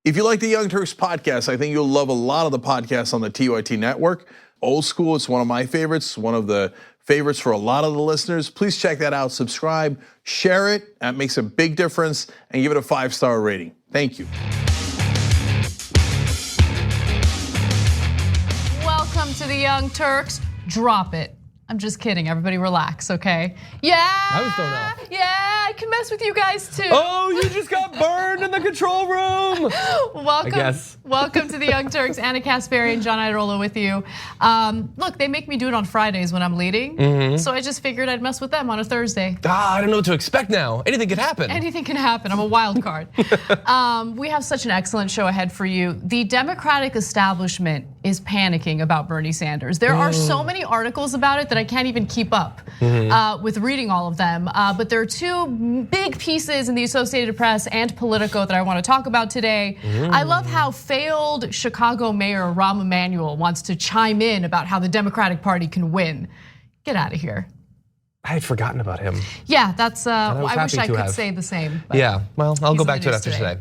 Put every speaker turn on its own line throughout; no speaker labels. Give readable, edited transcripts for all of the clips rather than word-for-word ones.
If you like the Young Turks podcast, I think you'll love a lot of the podcasts on the TYT network. Old School, it's one of my favorites, one of the favorites for a lot of the listeners. Please check that out, subscribe, share it. That makes a big difference, and give it a 5-star rating. Thank you.
Welcome to the Young Turks. Drop it. I'm just kidding. Everybody relax, okay? Yeah.
I was thrown off.
Yeah, I can mess with you guys too.
Oh, you just got burned in the control room.
Welcome.
I guess.
Welcome to the Young Turks. Kasparian and John Iadarola with you. Look, they make me do it on Fridays when I'm leading. So I just figured I'd mess with them on a Thursday.
I don't know what to expect now. Anything could happen.
Anything can happen. I'm a wild card. We have such an excellent show ahead for you. The Democratic establishment is panicking about Bernie Sanders. There are so many articles about it that I can't even keep up with reading all of them. But there are two big pieces in the Associated Press and Politico that I want to talk about today. I love how failed Chicago Mayor Rahm Emanuel wants to chime in about how the Democratic Party can win. Get out of here.
I had forgotten about him.
Yeah, that's. I wish I could
have.
say the same.
Yeah, well, I'll go back to it after today.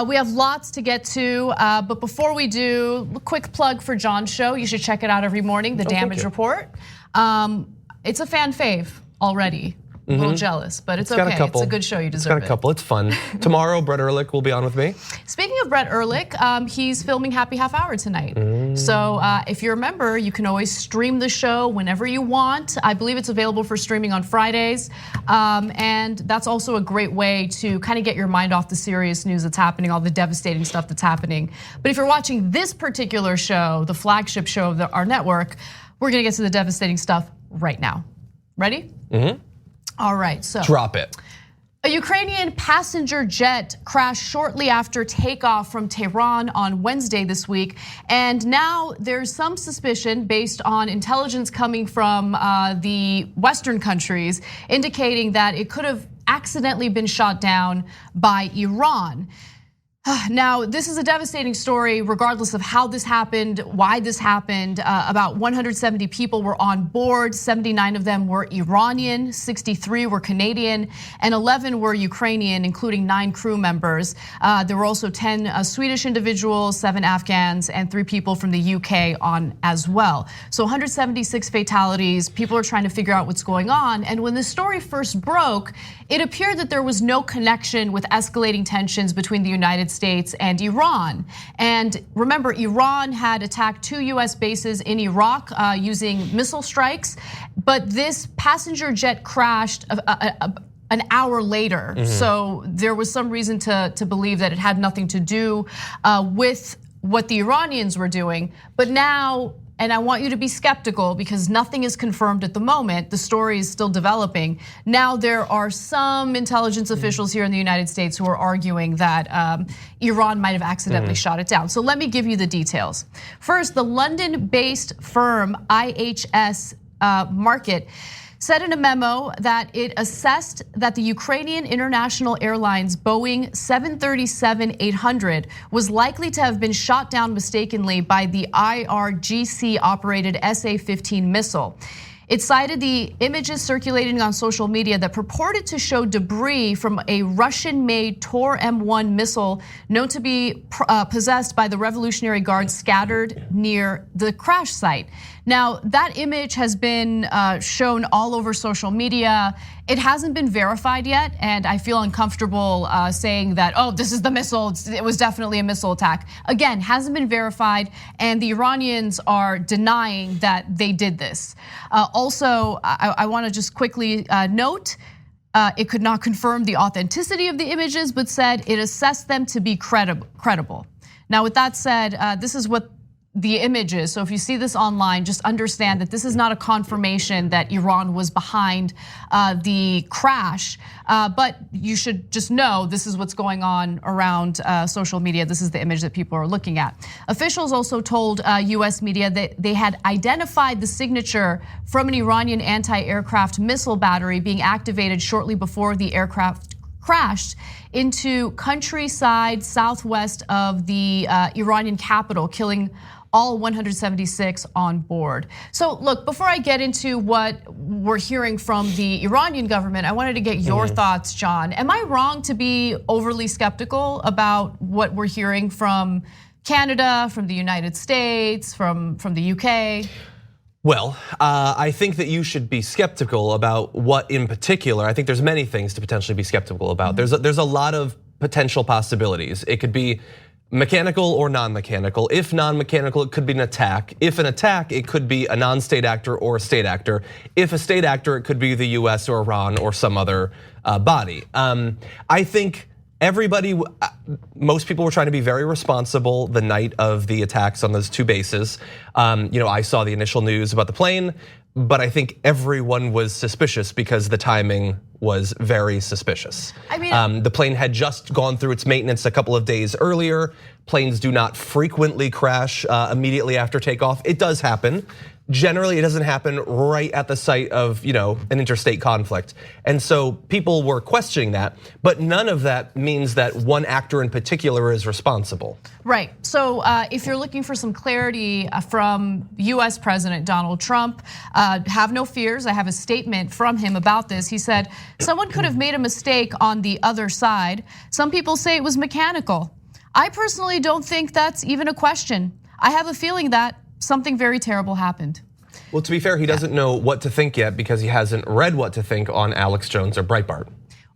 We have lots to get to, but before we do, a quick plug for John's show. You should check it out every morning, The Damage Report. It's a fan fave already. A little jealous, but it's okay. It's a good show. You deserve it.
It's got a couple. It's fun. Tomorrow, Brett Ehrlich will be on with me.
Speaking of Brett Ehrlich, he's filming Happy Half Hour tonight. So if you're a member, you can always stream the show whenever you want. I believe it's available for streaming on Fridays. And that's also a great way to kind of get your mind off the serious news that's happening, all the devastating stuff that's happening. But if you're watching this particular show, the flagship show of our network, we're gonna get to the devastating stuff right now. Ready? All right, so.
Drop it.
A Ukrainian passenger jet crashed shortly after takeoff from Tehran on Wednesday this week. And now there's some suspicion based on intelligence coming from the Western countries indicating that it could have accidentally been shot down by Iran. Now, this is a devastating story, regardless of how this happened, why this happened. About 170 people were on board. 79 of them were Iranian, 63 were Canadian, and 11 were Ukrainian, including 9 crew members. There were also 10 Swedish individuals, 7 Afghans, and 3 people from the UK on as well. So 176 fatalities. People are trying to figure out what's going on. And when the story first broke, it appeared that there was no connection with escalating tensions between the United States and Iran. And remember, Iran had attacked 2 US bases in Iraq using missile strikes, but this passenger jet crashed an hour later. So there was some reason to believe that it had nothing to do with what the Iranians were doing. But now, and I want you to be skeptical because nothing is confirmed at the moment. The story is still developing. Now there are some intelligence officials here in the United States who are arguing that Iran might have accidentally shot it down. So let me give you the details. First, the London-based firm IHS Markit said in a memo that it assessed that the Ukrainian International Airlines Boeing 737-800 was likely to have been shot down mistakenly by the IRGC-operated SA-15 missile. It cited the images circulating on social media that purported to show debris from a Russian-made Tor M1 missile known to be possessed by the Revolutionary Guard scattered near the crash site. Now, that image has been shown all over social media. It hasn't been verified yet, and I feel uncomfortable saying that, oh, this is the missile, it was definitely a missile attack. Again, hasn't been verified, and the Iranians are denying that they did this. Also, I wanna just quickly note, it could not confirm the authenticity of the images, but said it assessed them to be credible. Now, with that said, this is what the images. So if you see this online, just understand that this is not a confirmation that Iran was behind the crash, but you should just know this is what's going on around social media. This is the image that people are looking at. Officials also told US media that they had identified the signature from an Iranian anti-aircraft missile battery being activated shortly before the aircraft crashed into countryside southwest of the Iranian capital, killing all 176 on board. So look, before I get into what we're hearing from the Iranian government, I wanted to get your thoughts, John. Am I wrong to be overly skeptical about what we're hearing from Canada, from the United States, from the UK?
Well, I think that you should be skeptical about what in particular. I think there's many things to potentially be skeptical about. There's a lot of potential possibilities. It could be mechanical or non-mechanical. If non-mechanical, it could be an attack. If an attack, it could be a non-state actor or a state actor. If a state actor, it could be the US or Iran or some other body. I think most people were trying to be very responsible the night of the attacks on those two bases. I saw the initial news about the plane, but I think everyone was suspicious because the timing was very suspicious. I mean, the plane had just gone through its maintenance a couple of days earlier. Planes do not frequently crash immediately after takeoff. It does happen. Generally, it doesn't happen right at the site of an interstate conflict. And so people were questioning that, but none of that means that one actor in particular is responsible.
Right, so if you're looking for some clarity from US President Donald Trump, have no fears. I have a statement from him about this. He said, someone could have made a mistake on the other side. Some people say it was mechanical. I personally don't think that's even a question. I have a feeling that something very terrible happened.
Well, to be fair, he doesn't know what to think yet because he hasn't read what to think on Alex Jones or Breitbart.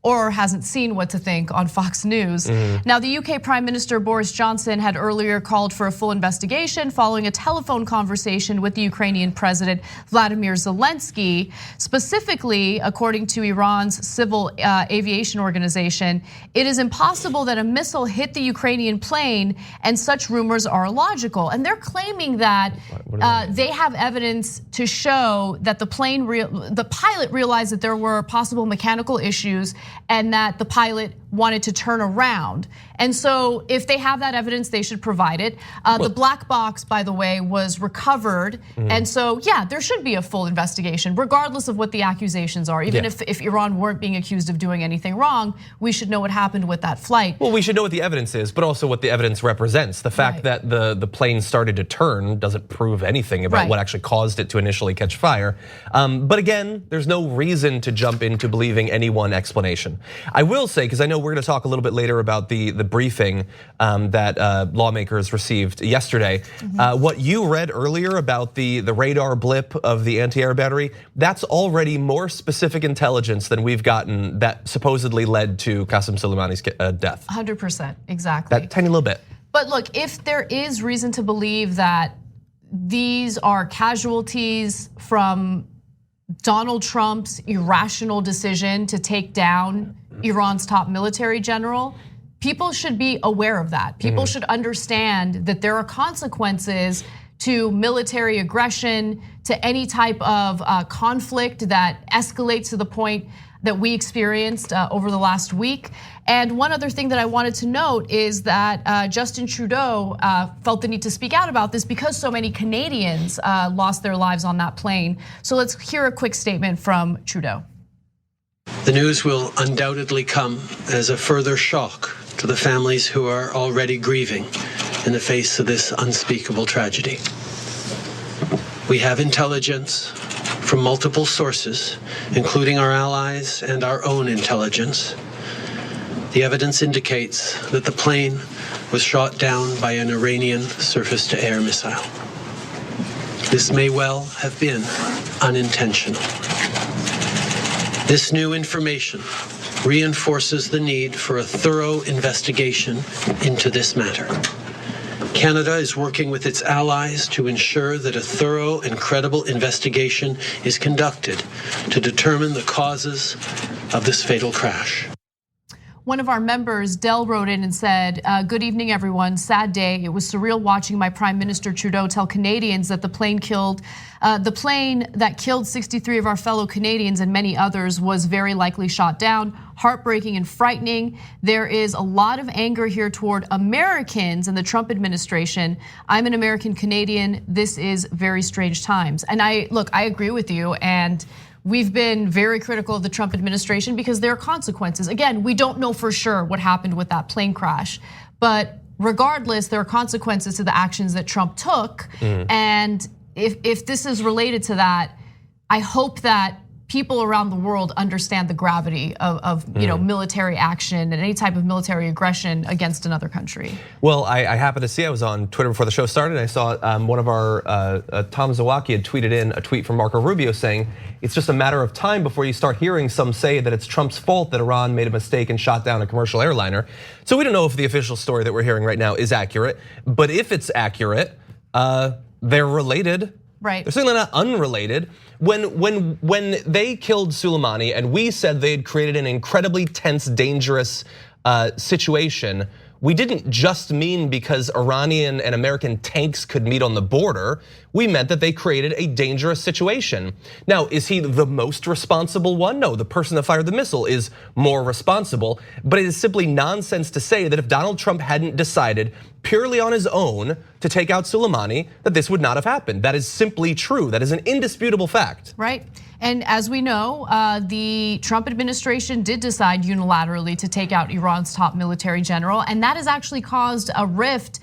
Or hasn't seen what to think on Fox News. Now, the UK Prime Minister Boris Johnson had earlier called for a full investigation following a telephone conversation with the Ukrainian President Vladimir Zelensky. Specifically, according to Iran's civil aviation organization, it is impossible that a missile hit the Ukrainian plane, and such rumors are illogical. And they're claiming that they have evidence to show that the pilot realized that there were possible mechanical issues and that the pilot wanted to turn around. And so if they have that evidence, they should provide it. The black box, by the way, was recovered. And so, yeah, there should be a full investigation, regardless of what the accusations are. Even if Iran weren't being accused of doing anything wrong, we should know what happened with that flight.
Well, we should know what the evidence is, but also what the evidence represents. The fact that the plane started to turn doesn't prove anything about what actually caused it to initially catch fire. But again, there's no reason to jump into believing any one explanation. I will say, because I know we're going to talk a little bit later about the briefing that lawmakers received yesterday. What you read earlier about the radar blip of the anti-air battery, that's already more specific intelligence than we've gotten that supposedly led to Qasem Soleimani's death.
100%, exactly.
That tiny little bit.
But look, if there is reason to believe that these are casualties from Donald Trump's irrational decision to take down Iran's top military general, people should be aware of that. People should understand that there are consequences to military aggression, to any type of conflict that escalates to the point that we experienced over the last week. And one other thing that I wanted to note is that Justin Trudeau felt the need to speak out about this because so many Canadians lost their lives on that plane. So let's hear a quick statement from Trudeau.
The news will undoubtedly come as a further shock to the families who are already grieving in the face of this unspeakable tragedy. We have intelligence from multiple sources, including our allies and our own intelligence. The evidence indicates that the plane was shot down by an Iranian surface-to-air missile. This may well have been unintentional. This new information reinforces the need for a thorough investigation into this matter. Canada is working with its allies to ensure that a thorough and credible investigation is conducted to determine the causes of this fatal crash.
One of our members, Dell, wrote in and said, good evening, everyone. Sad day. It was surreal watching my Prime Minister Trudeau tell Canadians that the plane that killed 63 of our fellow Canadians and many others was very likely shot down. Heartbreaking and frightening. There is a lot of anger here toward Americans and the Trump administration. I'm an American Canadian. This is very strange times. And I agree with you. And we've been very critical of the Trump administration because there are consequences. Again, we don't know for sure what happened with that plane crash, but regardless, there are consequences to the actions that Trump took. And if this is related to that, I hope that people around the world understand the gravity of military action and any type of military aggression against another country.
Well, I happened to see, I was on Twitter before the show started, I saw one of our, Tom Zawacki had tweeted in a tweet from Marco Rubio saying, it's just a matter of time before you start hearing some say that it's Trump's fault that Iran made a mistake and shot down a commercial airliner. So we don't know if the official story that we're hearing right now is accurate, but if it's accurate, they're related.
Right.
They're certainly not unrelated. When they killed Soleimani and we said they'd created an incredibly tense, dangerous situation, we didn't just mean because Iranian and American tanks could meet on the border. We meant that they created a dangerous situation. Now, is he the most responsible one? No, the person that fired the missile is more responsible. But it is simply nonsense to say that if Donald Trump hadn't decided purely on his own to take out Soleimani, that this would not have happened. That is simply true. That is an indisputable fact.
Right. And as we know, the Trump administration did decide unilaterally to take out Iran's top military general, and that has actually caused a rift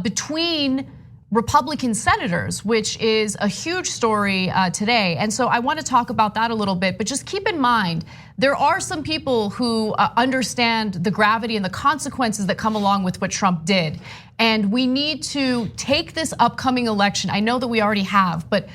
between Republican senators, which is a huge story today. And so I want to talk about that a little bit, but just keep in mind, there are some people who understand the gravity and the consequences that come along with what Trump did. And we need to take this upcoming election. I know that we already have, but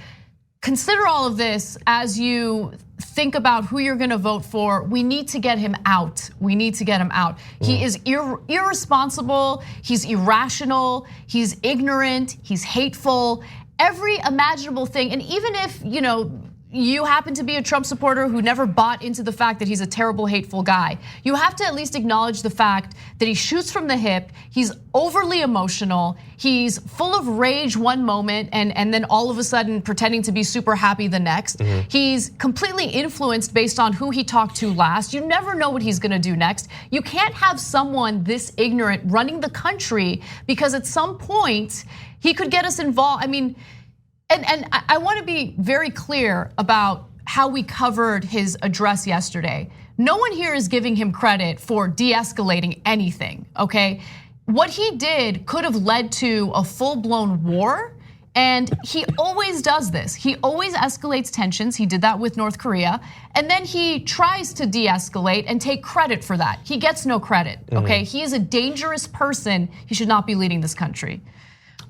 consider all of this as you think about who you're gonna vote for. We need to get him out. We need to get him out. He is irresponsible, he's irrational, he's ignorant, he's hateful, every imaginable thing. And even if, you happen to be a Trump supporter who never bought into the fact that he's a terrible, hateful guy, you have to at least acknowledge the fact that he shoots from the hip, he's overly emotional, he's full of rage one moment and then all of a sudden pretending to be super happy the next. He's completely influenced based on who he talked to last. You never know what he's gonna do next. You can't have someone this ignorant running the country because at some point he could get us involved. I mean, and I want to be very clear about how we covered his address yesterday. No one here is giving him credit for de-escalating anything, okay? What he did could have led to a full-blown war, and he always does this. He always escalates tensions. He did that with North Korea, and then he tries to de-escalate and take credit for that. He gets no credit, okay? He is a dangerous person. He should not be leading this country.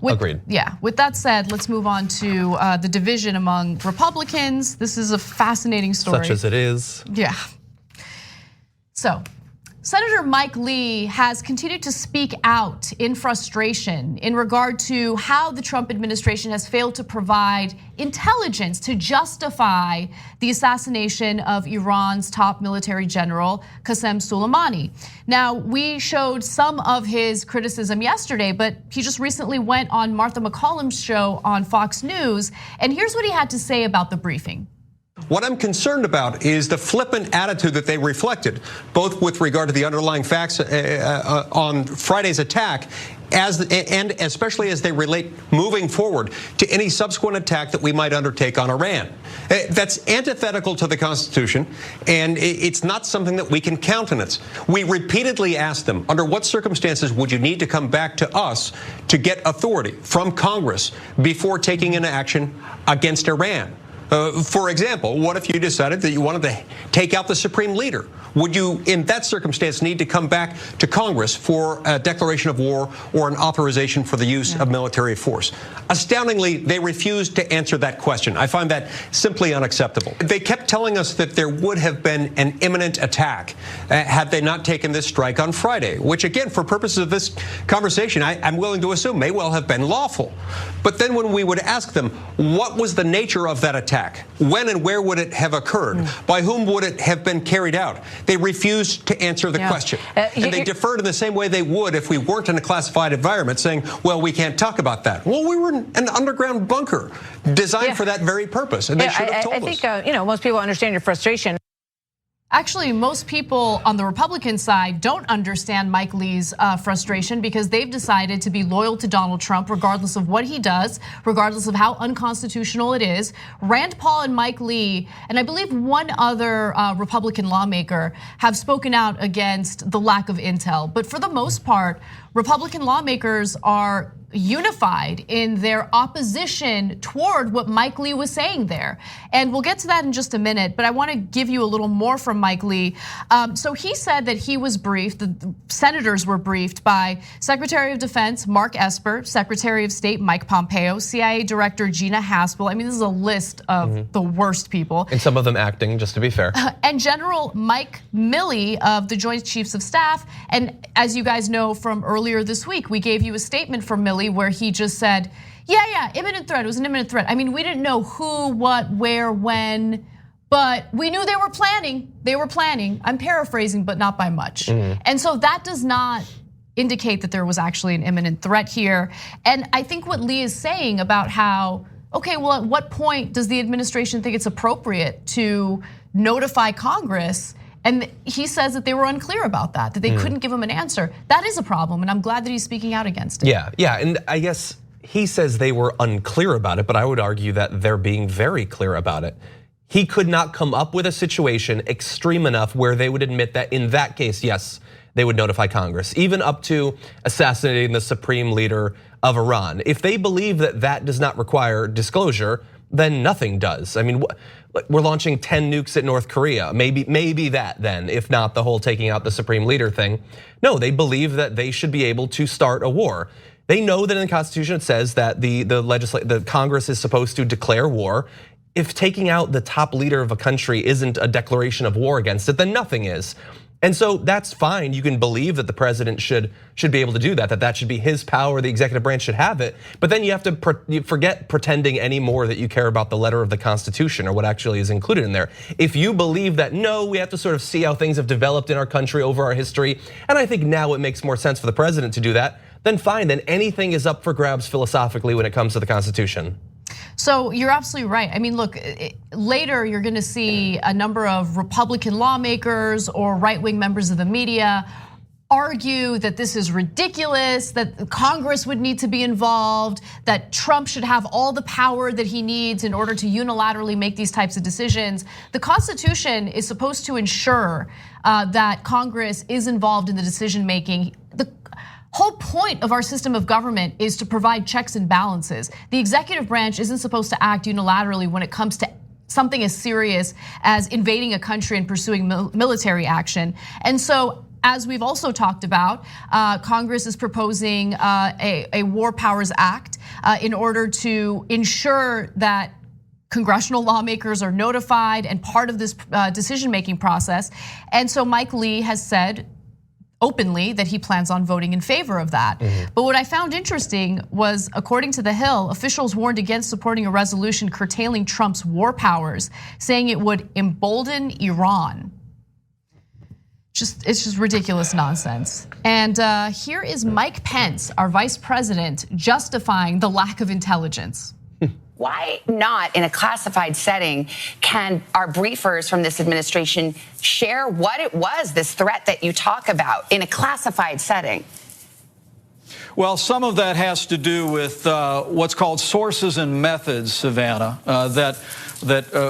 Agreed.
Yeah, with that said, let's move on to the division among Republicans. This is a fascinating story.
Such as it is.
Yeah. So, Senator Mike Lee has continued to speak out in frustration in regard to how the Trump administration has failed to provide intelligence to justify the assassination of Iran's top military general, Qasem Soleimani. Now, we showed some of his criticism yesterday, but he just recently went on Martha McCallum's show on Fox News, and here's what he had to say about the briefing.
What I'm concerned about is the flippant attitude that they reflected, both with regard to the underlying facts on Friday's attack, and especially as they relate moving forward to any subsequent attack that we might undertake on Iran. That's antithetical to the Constitution, and it's not something that we can countenance. We repeatedly asked them, under what circumstances would you need to come back to us to get authority from Congress before taking an action against Iran? For example, what if you decided that you wanted to take out the supreme leader? Would you, in that circumstance, need to come back to Congress for a declaration of war or an authorization for the use of military force? Astoundingly, they refused to answer that question. I find that simply unacceptable. They kept telling us that there would have been an imminent attack had they not taken this strike on Friday, which again, for purposes of this conversation, I'm willing to assume may well have been lawful. But then when we would ask them, what was the nature of that attack? When and where would it have occurred? By whom would it have been carried out? They refused to answer the question. And they deferred in the same way they would if we weren't in a classified environment, saying, well, we can't talk about that. Well, we were in an underground bunker designed for that very purpose, and they should have told us.
I think most people understand your frustration.
Actually, most people on the Republican side don't understand Mike Lee's frustration because they've decided to be loyal to Donald Trump regardless of what he does, regardless of how unconstitutional it is. Rand Paul and Mike Lee, and I believe one other Republican lawmaker, have spoken out against the lack of intel. But for the most part, Republican lawmakers are unified in their opposition toward what Mike Lee was saying there. And we'll get to that in just a minute, but I want to give you a little more from Mike Lee. So he said that he was briefed, the senators were briefed by Secretary of Defense Mark Esper, Secretary of State Mike Pompeo, CIA Director Gina Haspel. I mean, this is a list of the worst people.
And some of them acting, just to be fair.
And General Mike Milley of the Joint Chiefs of Staff. And as you guys know from earlier this week, we gave you a statement from Milley where he just said, yeah, imminent threat, it was an imminent threat. I mean, we didn't know who, what, where, when, but we knew they were planning. I'm paraphrasing, but not by much. And so that does not indicate that there was actually an imminent threat here. And I think what Lee is saying about how, okay, well, at what point does the administration think it's appropriate to notify Congress? And he says that they were unclear about that they couldn't give him an answer. That is a problem, and I'm glad that he's speaking out against it.
Yeah, and I guess he says they were unclear about it, but I would argue that they're being very clear about it. He could not come up with a situation extreme enough where they would admit that in that case, yes, they would notify Congress, even up to assassinating the supreme leader of Iran. If they believe that that does not require disclosure, then nothing does. I mean, we're launching 10 nukes at North Korea. Maybe that then, if not the whole taking out the supreme leader thing. No, they believe that they should be able to start a war. They know that in the Constitution it says that the Congress is supposed to declare war. If taking out the top leader of a country isn't a declaration of war against it, then nothing is. And so that's fine. You can believe that the president should be able to do that should be his power, the executive branch should have it. But then you have to forget pretending anymore that you care about the letter of the Constitution or what actually is included in there. If you believe that, no, we have to sort of see how things have developed in our country over our history, and I think now it makes more sense for the president to do that, then fine, then anything is up for grabs philosophically when it comes to the Constitution.
So you're absolutely right. I mean, look, later you're gonna see a number of Republican lawmakers or right-wing members of the media argue that this is ridiculous, that Congress would need to be involved, that Trump should have all the power that he needs in order to unilaterally make these types of decisions. The Constitution is supposed to ensure that Congress is involved in the decision making. The whole point of our system of government is to provide checks and balances. The executive branch isn't supposed to act unilaterally when it comes to something as serious as invading a country and pursuing military action. And so, as we've also talked about, Congress is proposing a War Powers Act in order to ensure that congressional lawmakers are notified and part of this decision-making process. And so Mike Lee has said openly that he plans on voting in favor of that. But what I found interesting was, according to The Hill, officials warned against supporting a resolution curtailing Trump's war powers, saying it would embolden Iran. It's just ridiculous nonsense. And here is Mike Pence, our vice president, justifying the lack of intelligence.
Why not, in a classified setting, can our briefers from this administration share what it was, this threat that you talk about, in a classified setting?
Well, some of that has to do with what's called sources and methods, Savannah, that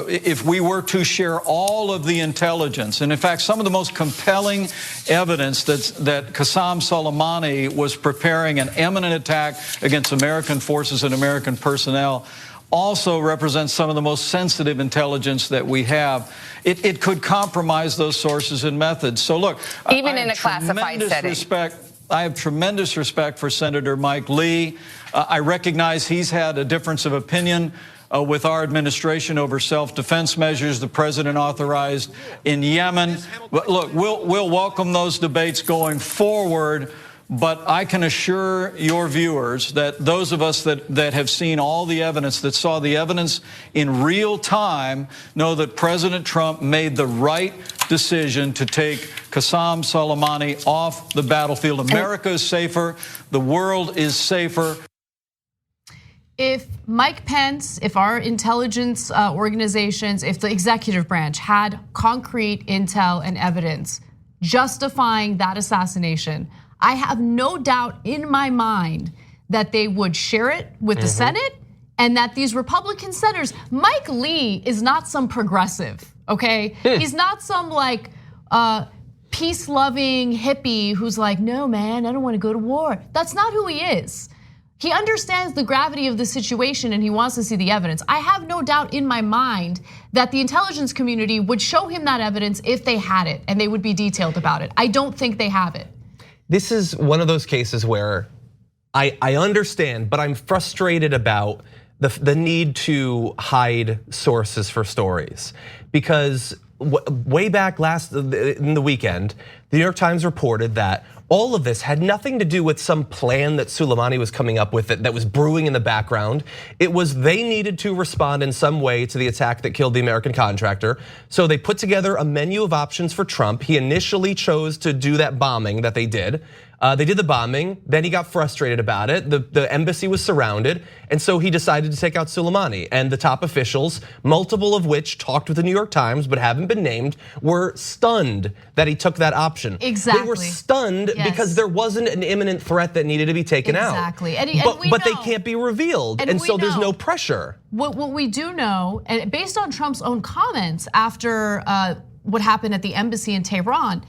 if we were to share all of the intelligence, and in fact, some of the most compelling evidence that Qasem Soleimani was preparing an imminent attack against American forces and American personnel, also represents some of the most sensitive intelligence that we have. It could compromise those sources and methods. So look,
even in a classified setting.
I have tremendous respect for Senator Mike Lee. I recognize he's had a difference of opinion with our administration over self-defense measures the president authorized in Yemen. But look, we'll welcome those debates going forward. But I can assure your viewers that those of us that have seen all the evidence, that saw the evidence in real time, know that President Trump made the right decision to take Qasem Soleimani off the battlefield. America is safer. The world is safer.
If Mike Pence, if our intelligence organizations, if the executive branch had concrete intel and evidence justifying that assassination, I have no doubt in my mind that they would share it with the Senate, and that these Republican senators, Mike Lee is not some progressive, okay? He's not some like peace-loving hippie who's like, no, man, I don't want to go to war. That's not who he is. He understands the gravity of the situation and he wants to see the evidence. I have no doubt in my mind that the intelligence community would show him that evidence if they had it and they would be detailed about it. I don't think they have it.
This is one of those cases where I understand, but I'm frustrated about the need to hide sources for stories. Because way back in the weekend, the New York Times reported that all of this had nothing to do with some plan that Soleimani was coming up with that was brewing in the background. It was they needed to respond in some way to the attack that killed the American contractor. So they put together a menu of options for Trump. He initially chose to do that bombing that they did. They did the bombing, then he got frustrated about it. The embassy was surrounded, and so he decided to take out Soleimani. And the top officials, multiple of which talked with the New York Times but haven't been named, were stunned that he took that option.
Exactly.
They were stunned because there wasn't an imminent threat that needed to be taken out.
Exactly.
But they can't be revealed, and so there's no pressure.
What we do know, and based on Trump's own comments after what happened at the embassy in Tehran,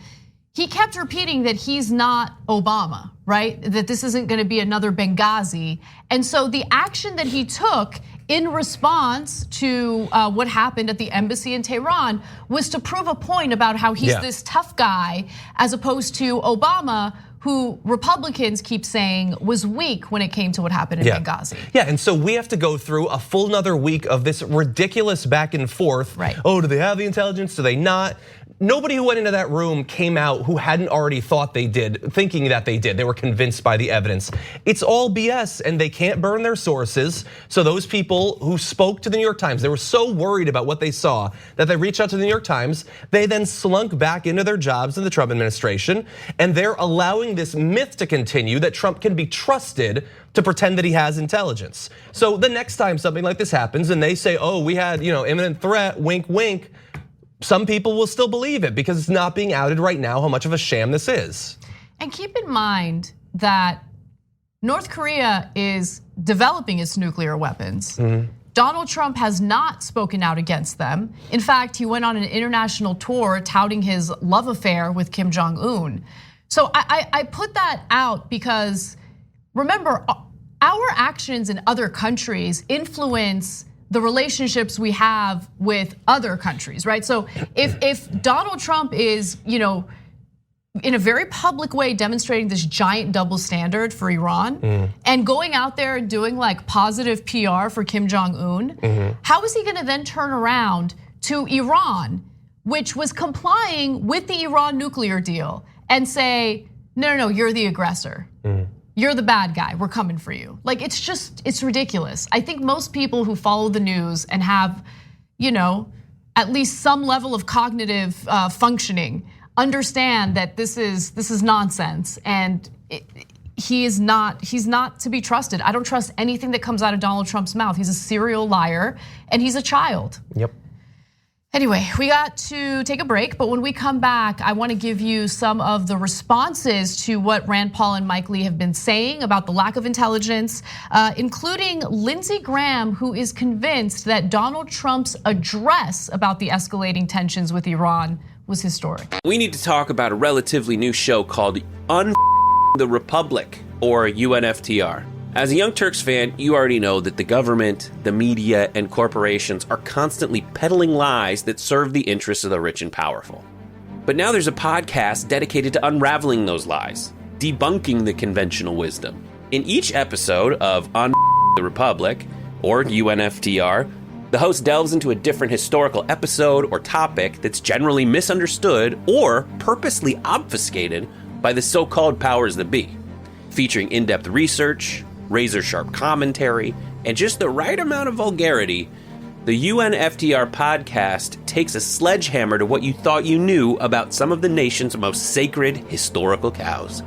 he kept repeating that he's not Obama, right? That this isn't gonna be another Benghazi. And so the action that he took in response to what happened at the embassy in Tehran was to prove a point about how he's this tough guy, as opposed to Obama, who Republicans keep saying was weak when it came to what happened in Benghazi.
Yeah, and so we have to go through a full another week of this ridiculous back and forth.
Right.
Oh, do they have the intelligence? Do they not? Nobody who went into that room came out who hadn't already thought they did, thinking that they did. They were convinced by the evidence. It's all BS, and they can't burn their sources. So those people who spoke to the New York Times, they were so worried about what they saw that they reached out to the New York Times. They then slunk back into their jobs in the Trump administration, and they're allowing this myth to continue that Trump can be trusted to pretend that he has intelligence. So the next time something like this happens and they say, oh, we had imminent threat, wink, wink, some people will still believe it because it's not being outed right now how much of a sham this is.
And keep in mind that North Korea is developing its nuclear weapons. Donald Trump has not spoken out against them. In fact, he went on an international tour touting his love affair with Kim Jong-un. So I put that out because remember, our actions in other countries influence the relationships we have with other countries, right? So if Donald Trump is, in a very public way demonstrating this giant double standard for Iran and going out there and doing like positive PR for Kim Jong-un, how is he gonna then turn around to Iran, which was complying with the Iran nuclear deal, and say, no, you're the aggressor. You're the bad guy, we're coming for you. Like, it's ridiculous. I think most people who follow the news and have, at least some level of cognitive functioning understand that this is nonsense, and he's not to be trusted. I don't trust anything that comes out of Donald Trump's mouth. He's a serial liar and he's a child.
Yep.
Anyway, we got to take a break, but when we come back, I want to give you some of the responses to what Rand Paul and Mike Lee have been saying about the lack of intelligence, including Lindsey Graham, who is convinced that Donald Trump's address about the escalating tensions with Iran was historic.
We need to talk about a relatively new show called the Republic, or UNFTR. As a Young Turks fan, you already know that the government, the media, and corporations are constantly peddling lies that serve the interests of the rich and powerful. But now there's a podcast dedicated to unraveling those lies, debunking the conventional wisdom. In each episode of the Republic, or UNFTR, the host delves into a different historical episode or topic that's generally misunderstood or purposely obfuscated by the so-called powers that be, featuring in-depth research, razor-sharp commentary, and just the right amount of vulgarity. The UNFTR podcast takes a sledgehammer to what you thought you knew about some of the nation's most sacred historical cows.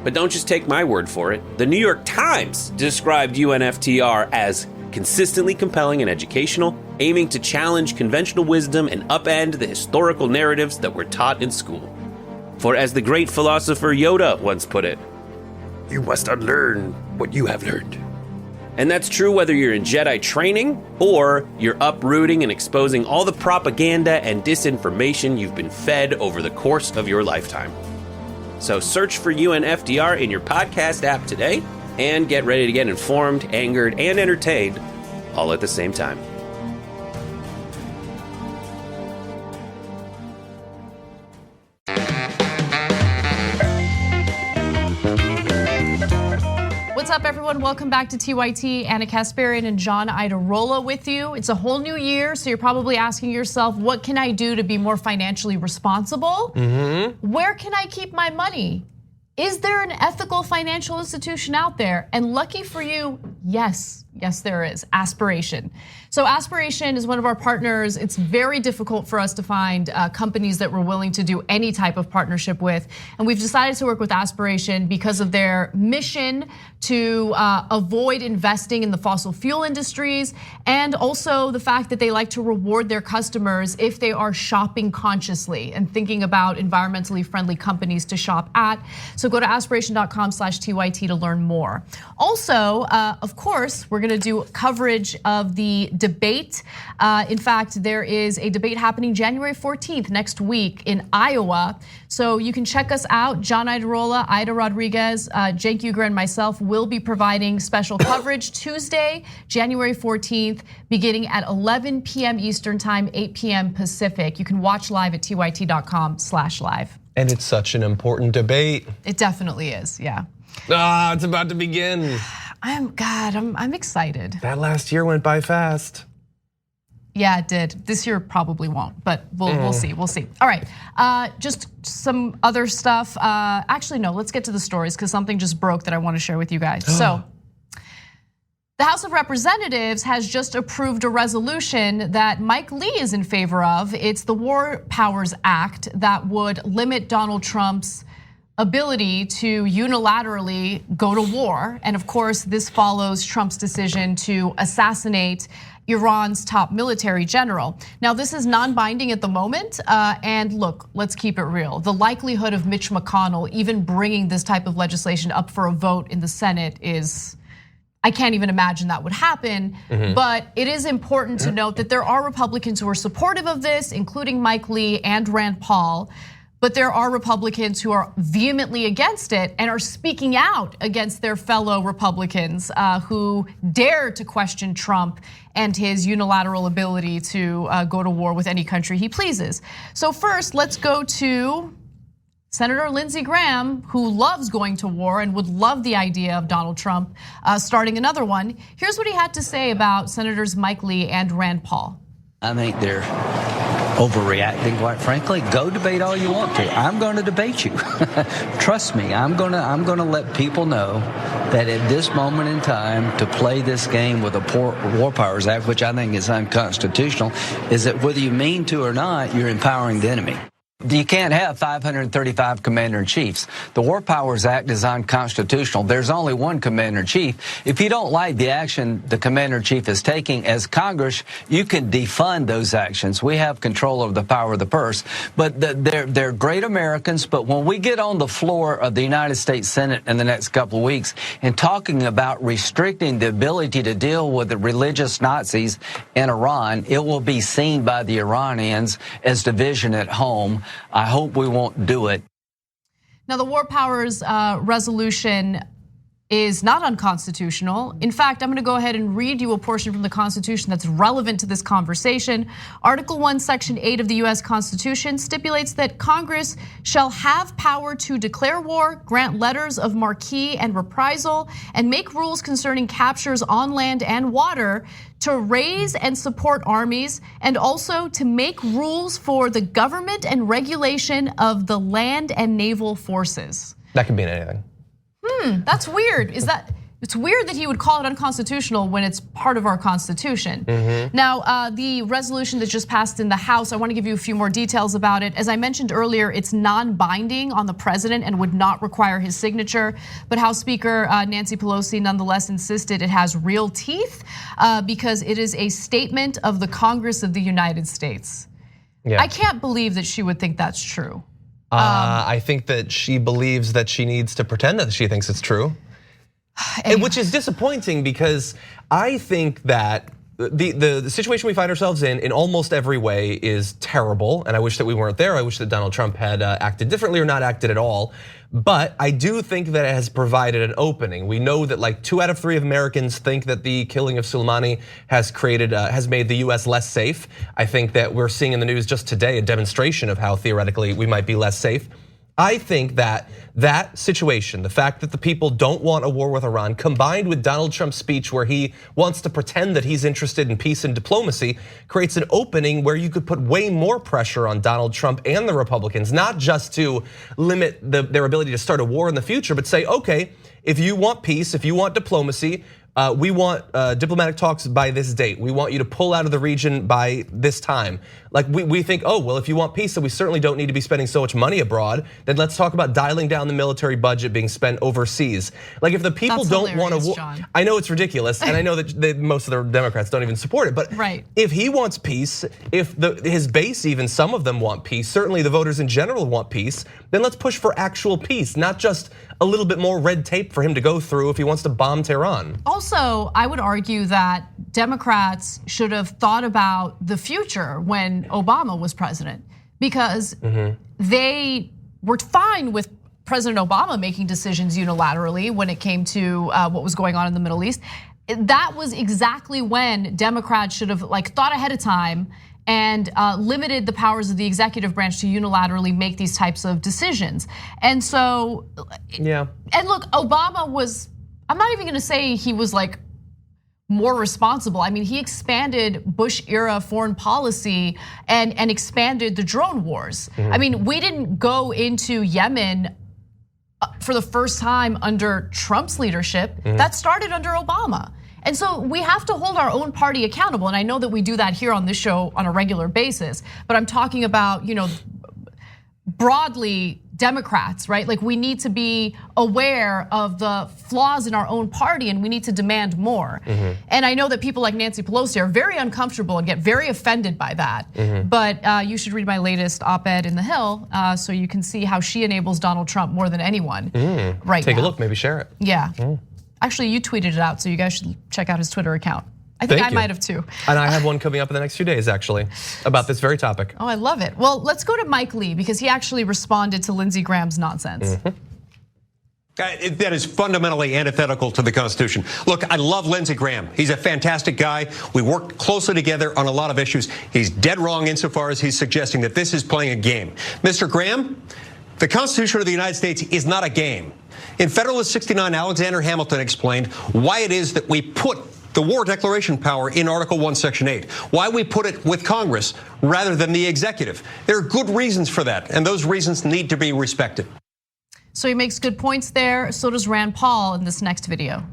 But don't just take my word for it. The New York Times described UNFTR as consistently compelling and educational, aiming to challenge conventional wisdom and upend the historical narratives that were taught in school. For as the great philosopher Yoda once put it, you must unlearn what you have learned. And that's true whether you're in Jedi training or you're uprooting and exposing all the propaganda and disinformation you've been fed over the course of your lifetime. So search for UNFDR in your podcast app today and get ready to get informed, angered, and entertained all at the same time.
What's up, everyone? Welcome back to TYT. Anna Kasparian and John Iadarola with you. It's a whole new year, so you're probably asking yourself, what can I do to be more financially responsible? Where can I keep my money? Is there an ethical financial institution out there? And lucky for you, yes, there is. Aspiration. So Aspiration is one of our partners. It's very difficult for us to find companies that we're willing to do any type of partnership with. And we've decided to work with Aspiration because of their mission to avoid investing in the fossil fuel industries, and also the fact that they like to reward their customers if they are shopping consciously and thinking about environmentally friendly companies to shop at. So go to aspiration.com/TYT to learn more. Also, of course, we're gonna do coverage of the debate. In fact, there is a debate happening January 14th next week in Iowa. So you can check us out. John Iadarola, Ida Rodriguez, Cenk Uygur, and myself will be providing special coverage Tuesday, January 14th, beginning at 11 p.m. Eastern time, 8 p.m. Pacific. You can watch live at tyt.com/live.
And it's such an important debate.
It definitely is, yeah.
It's about to begin.
I'm excited.
That last year went by fast.
Yeah, it did. This year probably won't, but we'll see. We'll see. All right, just some other stuff. Actually, no. Let's get to the stories because something just broke that I want to share with you guys. So, the House of Representatives has just approved a resolution that Mike Lee is in favor of. It's the War Powers Act that would limit Donald Trump's ability to unilaterally go to war. And of course, this follows Trump's decision to assassinate Iran's top military general. Now, this is non-binding at the moment, and look, let's keep it real. The likelihood of Mitch McConnell even bringing this type of legislation up for a vote in the Senate is, I can't even imagine that would happen. But it is important to note that there are Republicans who are supportive of this, including Mike Lee and Rand Paul. But there are Republicans who are vehemently against it and are speaking out against their fellow Republicans who dare to question Trump and his unilateral ability to go to war with any country he pleases. So first, let's go to Senator Lindsey Graham, who loves going to war and would love the idea of Donald Trump starting another one. Here's what he had to say about Senators Mike Lee and Rand Paul.
I think they're overreacting, quite frankly. Go debate all you want to. I'm going to debate you. Trust me, I'm going to let people know that at this moment in time, to play this game with a War Powers Act, which I think is unconstitutional, is that whether you mean to or not, you're empowering the enemy. You can't have 535 commander-in-chiefs. The War Powers Act is unconstitutional. There's only one commander-in-chief. If you don't like the action the commander-in-chief is taking as Congress, you can defund those actions. We have control of the power of the purse. But they're great Americans. But when we get on the floor of the United States Senate in the next couple of weeks and talking about restricting the ability to deal with the religious Nazis in Iran, it will be seen by the Iranians as division at home. I hope we won't do it.
Now, the War Powers resolution is not unconstitutional. In fact, I'm gonna go ahead and read you a portion from the Constitution that's relevant to this conversation. Article 1, Section 8 of the US Constitution stipulates that Congress shall have power to declare war, grant letters of marque and reprisal, and make rules concerning captures on land and water, to raise and support armies, and also to make rules for the government and regulation of the land and naval forces.
That could mean anything.
That's weird. It's weird that he would call it unconstitutional when it's part of our Constitution. Now, the resolution that just passed in the House, I want to give you a few more details about it. As I mentioned earlier, it's non-binding on the president and would not require his signature. But House Speaker Nancy Pelosi nonetheless insisted it has real teeth because it is a statement of the Congress of the United States. I can't believe that she would think that's true.
I think that she believes that she needs to pretend that she thinks it's true. And which is disappointing because I think that the situation we find ourselves in almost every way is terrible, and I wish that we weren't there. I wish that Donald Trump had acted differently or not acted at all. But I do think that it has provided an opening. We know that like 2 out of 3 of Americans think that the killing of Soleimani has made the US less safe. I think that we're seeing in the news just today a demonstration of how theoretically we might be less safe. I think that situation, the fact that the people don't want a war with Iran, combined with Donald Trump's speech where he wants to pretend that he's interested in peace and diplomacy, creates an opening where you could put way more pressure on Donald Trump and the Republicans, not just to limit their ability to start a war in the future, but say, okay, if you want peace, if you want diplomacy, we want diplomatic talks by this date. We want you to pull out of the region by this time. Like we think, oh, well, if you want peace, then we certainly don't need to be spending so much money abroad. Then let's talk about dialing down the military budget being spent overseas. Like if the people don't want to war, I know it's ridiculous, and I know that most of the Democrats don't even support it. But if he wants peace, if his base, even some of them want peace, certainly the voters in general want peace, then let's push for actual peace, not just a little bit more red tape for him to go through if he wants to bomb Tehran.
Also, I would argue that Democrats should have thought about the future when Obama was president, because they were fine with President Obama making decisions unilaterally when it came to what was going on in the Middle East. That was exactly when Democrats should have thought ahead of time and limited the powers of the executive branch to unilaterally make these types of decisions. And so, and look, Obama was, I'm not even gonna say he was more responsible. I mean, he expanded Bush era foreign policy and expanded the drone wars. I mean, we didn't go into Yemen for the first time under Trump's leadership. That started under Obama. And so we have to hold our own party accountable. And I know that we do that here on this show on a regular basis, but I'm talking about, broadly Democrats, right? Like we need to be aware of the flaws in our own party and we need to demand more. And I know that people like Nancy Pelosi are very uncomfortable and get very offended by that. But you should read my latest op-ed in The Hill so you can see how she enables Donald Trump more than anyone right now.
Take a look, maybe share it.
Yeah. Actually, you tweeted it out, so you guys should check out his Twitter account. I think I might have too.
And I have one coming up in the next few days, actually, about this very topic.
Oh, I love it. Well, let's go to Mike Lee because he actually responded to Lindsey Graham's nonsense.
That is fundamentally antithetical to the Constitution. Look, I love Lindsey Graham. He's a fantastic guy. We worked closely together on a lot of issues. He's dead wrong insofar as he's suggesting that this is playing a game. Mr. Graham, the Constitution of the United States is not a game. In Federalist 69, Alexander Hamilton explained why it is that we put the war declaration power in Article 1, Section 8, why we put it with Congress rather than the executive. There are good reasons for that, and those reasons need to be respected.
So he makes good points there. So does Rand Paul in this next video.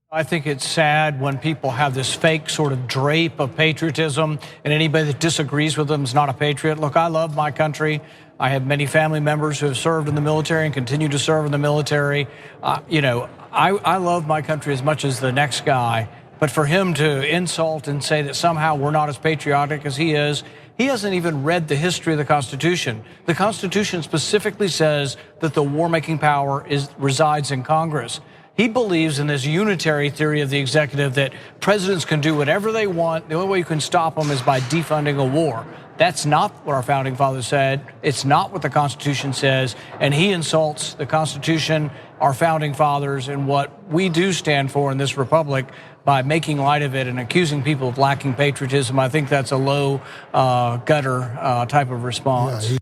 I think it's sad when people have this fake sort of drape of patriotism, and anybody that disagrees with them is not a patriot. Look, I love my country. I have many family members who have served in the military and continue to serve in the military. I love my country as much as the next guy, but for him to insult and say that somehow we're not as patriotic as he hasn't even read the history of the Constitution. The Constitution specifically says that the war-making power resides in Congress. He believes in this unitary theory of the executive that presidents can do whatever they want. The only way you can stop them is by defunding a war. That's not what our founding fathers said. It's not what the Constitution says. And he insults the Constitution, our founding fathers, and what we do stand for in this republic by making light of it and accusing people of lacking patriotism. I think that's a low gutter type of response.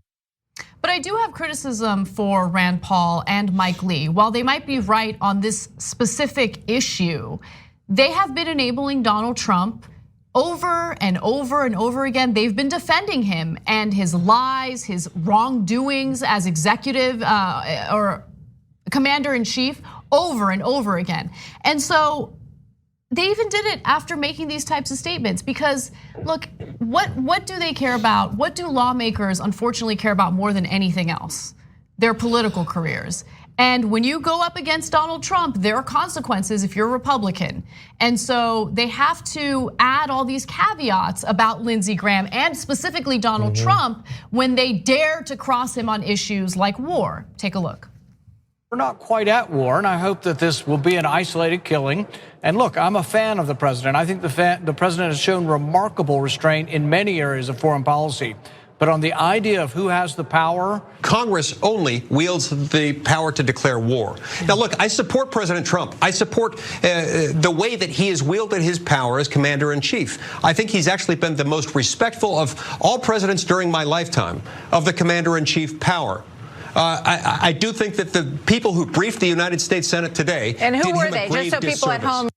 But I do have criticism for Rand Paul and Mike Lee. While they might be right on this specific issue, they have been enabling Donald Trump over and over and over again. They've been defending him and his lies, his wrongdoings as executive or commander-in-chief over and over again. And so they even did it after making these types of statements because look, what do they care about? What do lawmakers unfortunately care about more than anything else? Their political careers. And when you go up against Donald Trump, there are consequences if you're a Republican. And so they have to add all these caveats about Lindsey Graham and specifically Donald Trump when they dare to cross him on issues like war. Take a look.
We're not quite at war, and I hope that this will be an isolated killing. And look, I'm a fan of the president. I think the president has shown remarkable restraint in many areas of foreign policy. But on the idea of who has the power,
Congress only wields the power to declare war. Now, look, I support President Trump. I support the way that he has wielded his power as commander-in-chief. I think he's actually been the most respectful of all presidents during my lifetime of the commander-in-chief power. I do think that the people who briefed the United States Senate today
and who
did
were
him a
they?
grave
Just so people at
disservice.
home.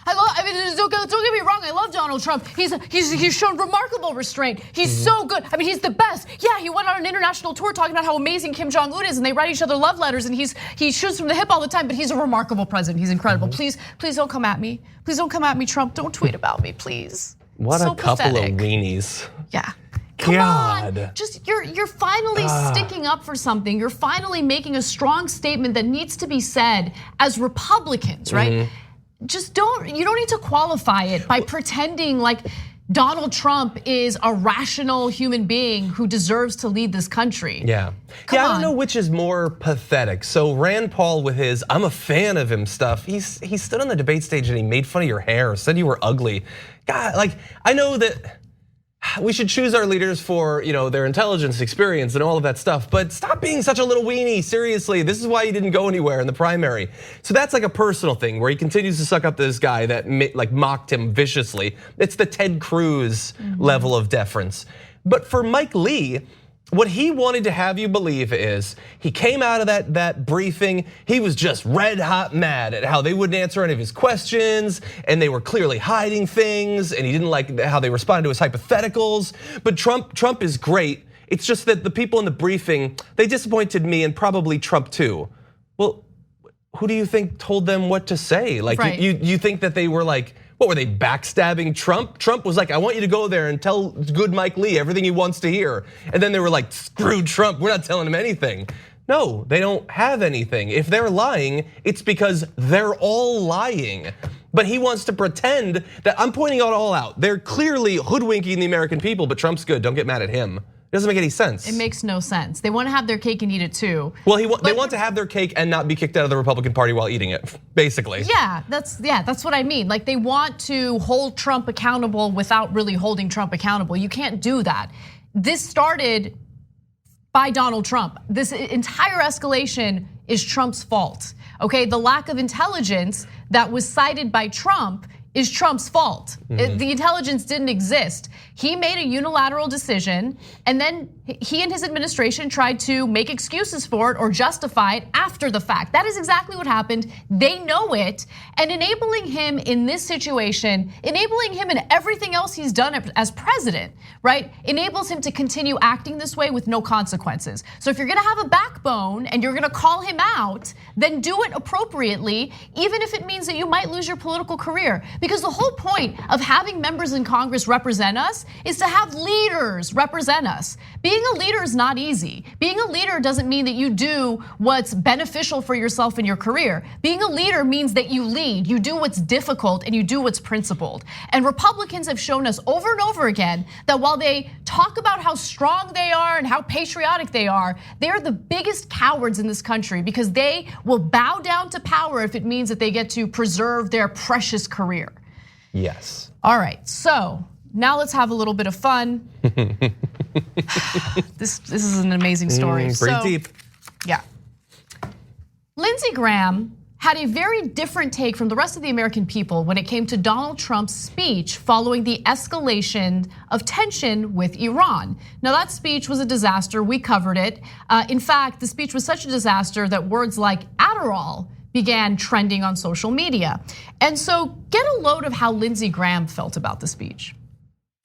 Don't get me wrong, I love Donald Trump. He's shown remarkable restraint. He's so good. I mean, he's the best. Yeah, he went on an international tour talking about how amazing Kim Jong-un is, and they write each other love letters, and he shoots from the hip all the time, but he's a remarkable president. He's incredible. Please don't come at me. Please don't come at me, Trump. Don't tweet about me, please.
What
so
a couple
pathetic.
of weenies.
Yeah. Come
God.
on, just you're finally sticking up for something. You're finally making a strong statement that needs to be said as Republicans, right? Just you don't need to qualify it by pretending like Donald Trump is a rational human being who deserves to lead this country.
Yeah. I don't know which is more pathetic. So Rand Paul with his "I'm a fan of him" stuff, he stood on the debate stage and he made fun of your hair, said you were ugly. God, like, I know that we should choose our leaders for their intelligence, experience, and all of that stuff. But stop being such a little weenie. Seriously, this is why you didn't go anywhere in the primary. So that's like a personal thing where he continues to suck up this guy that like mocked him viciously. It's the Ted Cruz level of deference. But for Mike Lee, what he wanted to have you believe is he came out of that briefing, he was just red hot mad at how they wouldn't answer any of his questions, and they were clearly hiding things, and he didn't like how they responded to his hypotheticals. But Trump is great. It's just that the people in the briefing, they disappointed me and probably Trump too. Well, who do you think told them what to say? Like,
right.
you think that they were like, what were they, backstabbing Trump? Trump was like, I want you to go there and tell good Mike Lee everything he wants to hear. And then they were like, screw Trump, we're not telling him anything. No, they don't have anything. If they're lying, it's because they're all lying. But he wants to pretend that I'm pointing it all out. They're clearly hoodwinking the American people, but Trump's good, don't get mad at him. It doesn't make any sense.
It makes no sense. They want to have their cake and eat it too.
Well, they want to have their cake and not be kicked out of the Republican Party while eating it, basically.
Yeah, that's what I mean. Like, they want to hold Trump accountable without really holding Trump accountable. You can't do that. This started by Donald Trump. This entire escalation is Trump's fault. Okay, the lack of intelligence that was cited by Trump is Trump's fault. The intelligence didn't exist. He made a unilateral decision, and then he and his administration tried to make excuses for it or justify it after the fact. That is exactly what happened. They know it, and enabling him in this situation, enabling him in everything else he's done as president, right, enables him to continue acting this way with no consequences. So if you're gonna have a backbone and you're gonna call him out, then do it appropriately, even if it means that you might lose your political career. Because the whole point of having members in Congress represent us is to have leaders represent us. Being a leader is not easy. Being a leader doesn't mean that you do what's beneficial for yourself and your career. Being a leader means that you lead, you do what's difficult, and you do what's principled. And Republicans have shown us over and over again that while they talk about how strong they are and how patriotic they are the biggest cowards in this country because they will bow down to power if it means that they get to preserve their precious career.
Yes.
All right, so now let's have a little bit of fun. This is an amazing story.
Pretty deep.
Yeah. Lindsey Graham had a very different take from the rest of the American people when it came to Donald Trump's speech following the escalation of tension with Iran. Now, that speech was a disaster. We covered it. In fact, the speech was such a disaster that words like Adderall began trending on social media. And so get a load of how Lindsey Graham felt about the speech.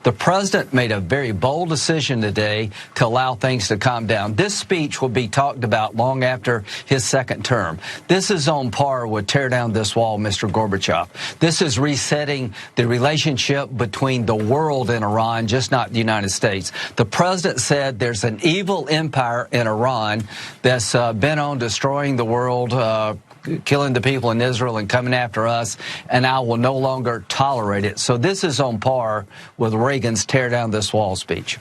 The president made a very bold decision today to allow things to calm down. This speech will be talked about long after his second term. This is on par with tear down this wall, Mr. Gorbachev. This is resetting the relationship between the world and Iran, just not the United States. The president said there's an evil empire in Iran that's bent on destroying the world, killing the people in Israel and coming after us, and I will no longer tolerate it. So this is on par with Reagan's tear down this wall speech.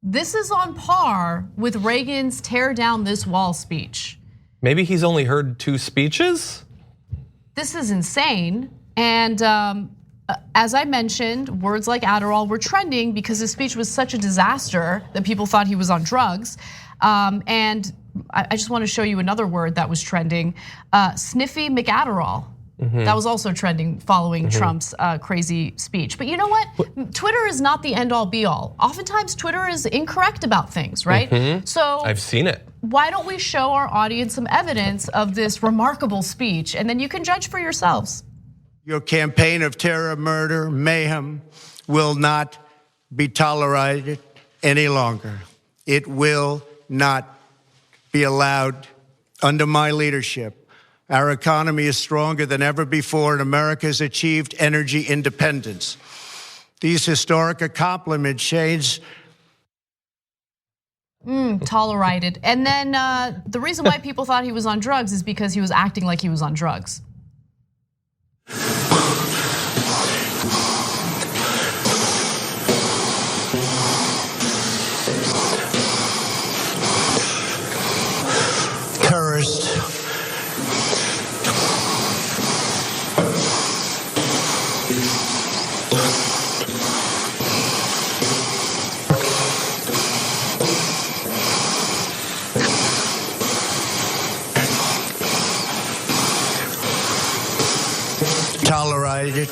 This is on par with Reagan's tear down this wall speech.
Maybe he's only heard 2 speeches?
This is insane. And as I mentioned, words like Adderall were trending because his speech was such a disaster that people thought he was on drugs. And I just want to show you another word that was trending, Sniffy McAdderall. That was also trending following Trump's crazy speech. But you know what? Twitter is not the end all be all. Oftentimes Twitter is incorrect about things, right? So
I've seen it.
Why don't we show our audience some evidence of this remarkable speech, and then you can judge for yourselves.
Your campaign of terror, murder, mayhem will not be tolerated any longer. It will not be allowed under my leadership. Our economy is stronger than ever before, and America has achieved energy independence. These historic accomplishments change.
Tolerated. And then the reason why people thought he was on drugs is because he was acting like he was on drugs.
Terrorist. Tolerated.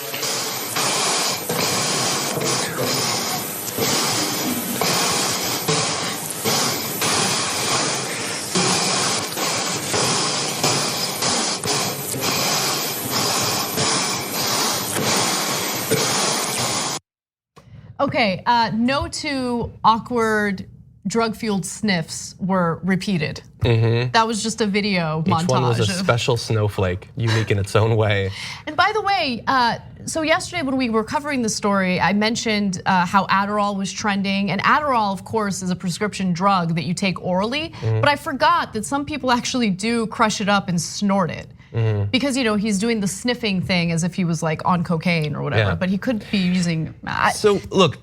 Okay, no 2 awkward drug-fueled sniffs were repeated. That was just a video montage.
Each one was a special snowflake, unique in its own way.
And by the way, so yesterday when we were covering the story, I mentioned how Adderall was trending. And Adderall, of course, is a prescription drug that you take orally. But I forgot that some people actually do crush it up and snort it. Because he's doing the sniffing thing as if he was like on cocaine or whatever, but he could be using.
So look,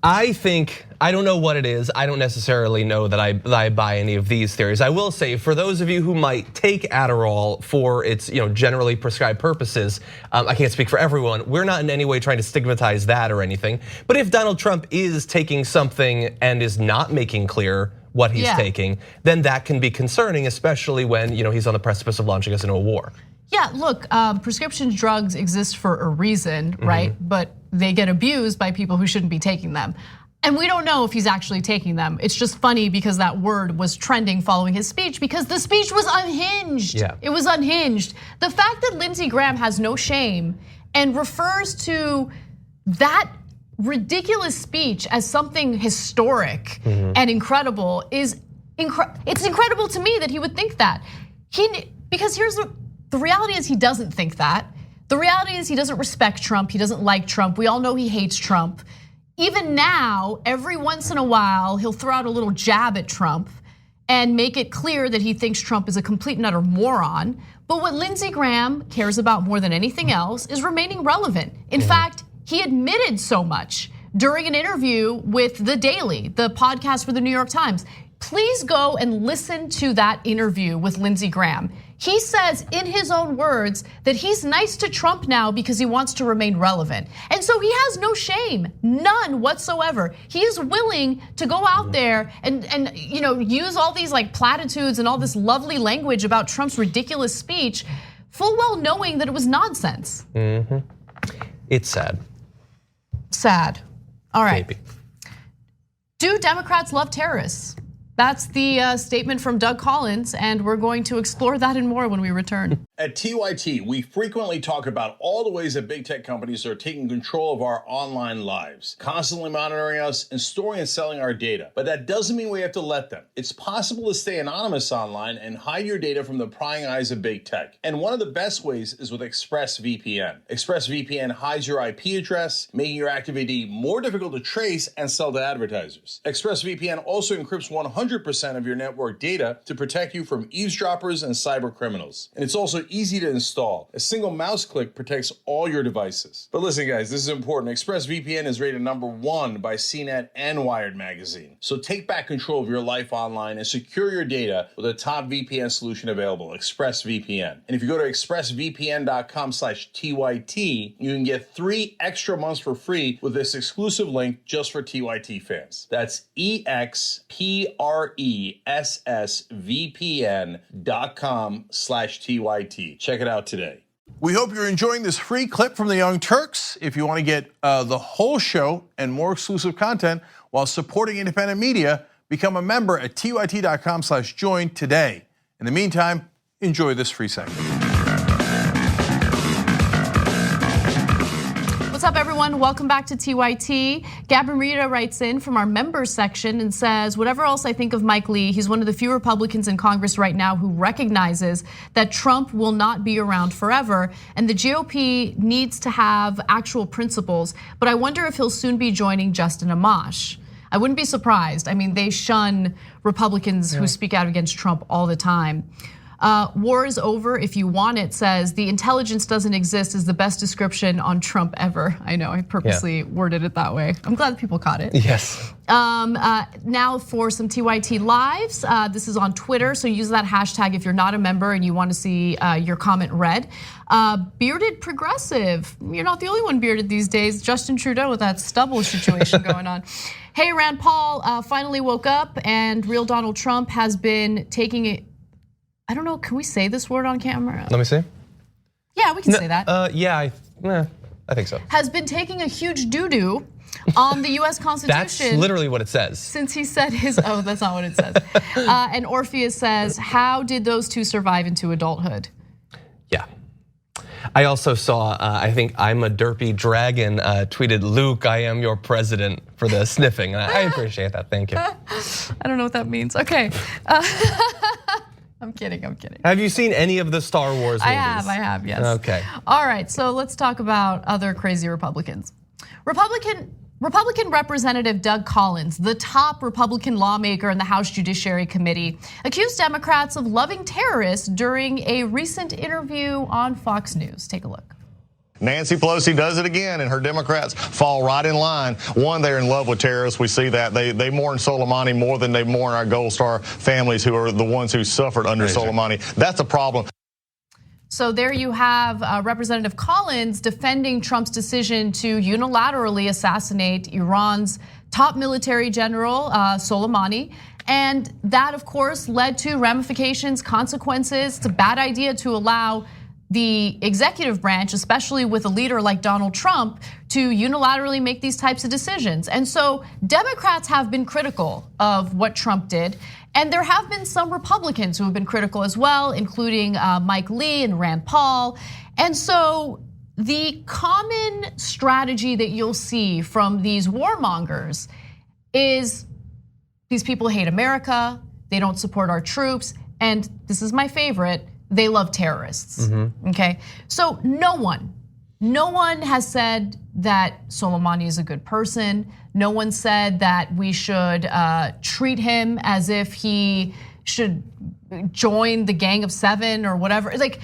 I think, I don't know what it is. I don't necessarily know that I buy any of these theories. I will say, for those of you who might take Adderall for its generally prescribed purposes, I can't speak for everyone. We're not in any way trying to stigmatize that or anything. But if Donald Trump is taking something and is not making clear what he's taking, then that can be concerning, especially when he's on the precipice of launching us into a war.
Yeah, look, prescription drugs exist for a reason, right? But they get abused by people who shouldn't be taking them. And we don't know if he's actually taking them. It's just funny because that word was trending following his speech because the speech was unhinged.
Yeah.
It was unhinged. The fact that Lindsey Graham has no shame and refers to that ridiculous speech as something historic and incredible it's incredible to me that he would think that. Because here's the reality is he doesn't think that. The reality is he doesn't respect Trump. He doesn't like Trump. We all know he hates Trump. Even now, every once in a while, he'll throw out a little jab at Trump and make it clear that he thinks Trump is a complete and utter moron. But what Lindsey Graham cares about more than anything else is remaining relevant. In fact, he admitted so much during an interview with The Daily, the podcast for the New York Times. Please go and listen to that interview with Lindsey Graham. He says in his own words that he's nice to Trump now because he wants to remain relevant. And so he has no shame, none whatsoever. He is willing to go out there and use all these like platitudes and all this lovely language about Trump's ridiculous speech, full well knowing that it was nonsense.
It's sad.
Sad. All right.
Maybe.
Do Democrats love terrorists? That's the statement from Doug Collins, and we're going to explore that and more when we return.
At TYT, we frequently talk about all the ways that big tech companies are taking control of our online lives, constantly monitoring us and storing and selling our data. But that doesn't mean we have to let them. It's possible to stay anonymous online and hide your data from the prying eyes of big tech. And one of the best ways is with ExpressVPN. ExpressVPN hides your IP address, making your activity more difficult to trace and sell to advertisers. ExpressVPN also encrypts 100% of your network data to protect you from eavesdroppers and cyber criminals. And it's also easy to install. A single mouse click protects all your devices. But listen, guys, this is important. ExpressVPN is rated #1 by CNET and Wired Magazine. So take back control of your life online and secure your data with a top VPN solution available, ExpressVPN. And if you go to expressvpn.com/TYT, you can get 3 extra months for free with this exclusive link just for TYT fans. That's expressvpn.com/TYT. Check it out today. We hope you're enjoying this free clip from the Young Turks. If you want to get the whole show and more exclusive content while supporting independent media, become a member at tyt.com/join today. In the meantime, enjoy this free segment.
What's up, everyone? Welcome back to TYT. Gabriella writes in from our members section and says, whatever else I think of Mike Lee, he's one of the few Republicans in Congress right now who recognizes that Trump will not be around forever, and the GOP needs to have actual principles, but I wonder if he'll soon be joining Justin Amash. I wouldn't be surprised. I mean, they shun Republicans who speak out against Trump all the time. War is over if you want it says the intelligence doesn't exist is the best description on Trump ever. I know, I purposely worded it that way. I'm glad people caught it.
Yes.
Now for some TYT lives. This is on Twitter, so use that hashtag if you're not a member and you want to see your comment read. Bearded progressive. You're not the only one bearded these days. Justin Trudeau with that stubble situation going on. Hey, Rand Paul finally woke up, and real Donald Trump has been taking it. I don't know, can we say this word on camera?
Let me see.
Yeah, we can say that.
Yeah, I think so.
Has been taking a huge doo-doo on the US Constitution.
That's literally what it says.
Since he said oh, that's not what it says. And Orpheus says, how did those two survive into adulthood?
Yeah. I also saw, I think I'm a derpy dragon tweeted, Luke, I am your president for the sniffing. I appreciate that, thank you.
I don't know what that means, okay. I'm kidding.
Have you seen any of the Star Wars movies?
I have, yes.
Okay.
All right, so let's talk about other crazy Republicans. Republican Representative Doug Collins, the top Republican lawmaker in the House Judiciary Committee, accused Democrats of loving terrorists during a recent interview on Fox News. Take a look.
Nancy Pelosi does it again, and her Democrats fall right in line. One, they're in love with terrorists. We see that. They mourn Soleimani more than they mourn our Gold Star families, who are the ones who suffered under Soleimani. That's a problem.
So there you have Representative Collins defending Trump's decision to unilaterally assassinate Iran's top military general, Soleimani. And that, of course, led to ramifications, consequences. It's a bad idea to allow the executive branch, especially with a leader like Donald Trump, to unilaterally make these types of decisions. And so Democrats have been critical of what Trump did. And there have been some Republicans who have been critical as well, including Mike Lee and Rand Paul. And so the common strategy that you'll see from these warmongers is these people hate America, they don't support our troops, and this is my favorite, they love terrorists, okay? So no one has said that Soleimani is a good person. No one said that we should treat him as if he should join the Gang of Seven or whatever. Like,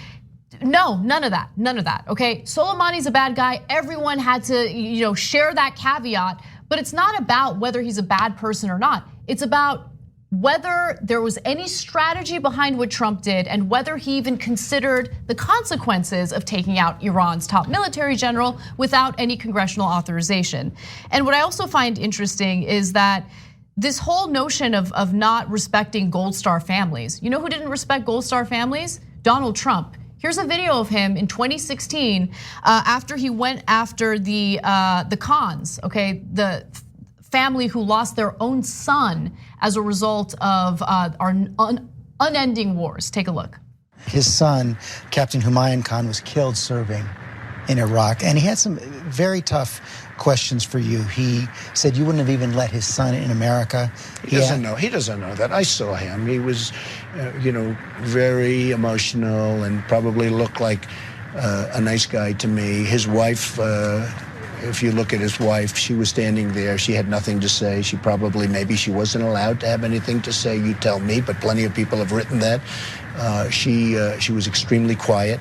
no, none of that, okay? Soleimani's a bad guy. Everyone had to, share that caveat, but it's not about whether he's a bad person or not. It's about whether there was any strategy behind what Trump did and whether he even considered the consequences of taking out Iran's top military general without any congressional authorization. And what I also find interesting is that this whole notion of not respecting Gold Star families. You know who didn't respect Gold Star families? Donald Trump. Here's a video of him in 2016 after he went after the Khans, okay? The family who lost their own son as a result of our unending wars. Take a look.
His son, Captain Humayun Khan, was killed serving in Iraq, and he had some very tough questions for you. He said you wouldn't have even let his son in America.
He doesn't know. He doesn't know that. I saw him. He was, very emotional and probably looked like a nice guy to me. His wife. If you look at his wife, she was standing there. She had nothing to say. Maybe she wasn't allowed to have anything to say. You tell me, but plenty of people have written that. She was extremely quiet,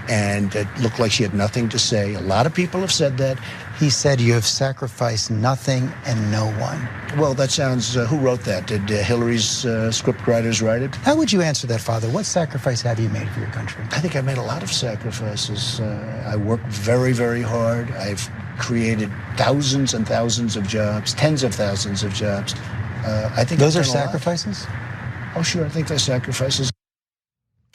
and it looked like she had nothing to say. A lot of people have said that.
He said you have sacrificed nothing and no one.
Well, that sounds, who wrote that? Did Hillary's script writers write it?
How would you answer that, Father? What sacrifice have you made for your country?
I think I made a lot of sacrifices. I worked very, very hard. I've created thousands and thousands of jobs, tens of thousands of jobs. I think
those are sacrifices?
Oh, sure. I think they're sacrifices.